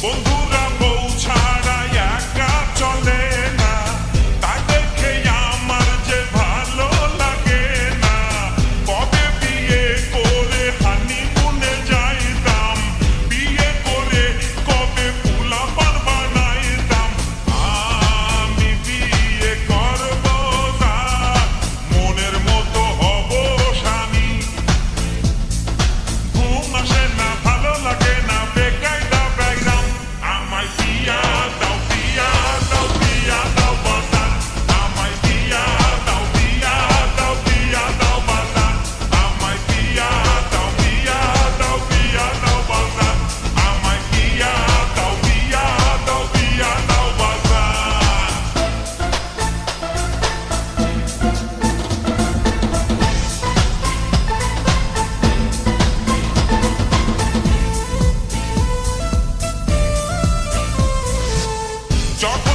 বন্ধুরা বউ ছাড়া একা চলে না, তাই দেখে আমার যে ভালো লাগে না। কবে বিয়ে করে হানিমুনে যাইতাম, বিয়ে করে কবে পোলাপান বানাইতাম। আমি বিয়ে করব তার, মনের মতো হব স্বামী। ঘুম আসে না, ভালো লাগে না, বেকায়দা ব্যাকগ্রাউন্ড। আমায় বিয়া দাও, বিয়া দাও, বিয়া দাও বাজান। আমায় বিয়া দাও, বিয়া দাও, বিয়া দাও বাজান। আমায় বিয়া দাও, বিয়া দাও, বিয়া দাও বাজান। আমায় বিয়া দাও, বিয়া দাও, বিয়া দাও বাজান। যখন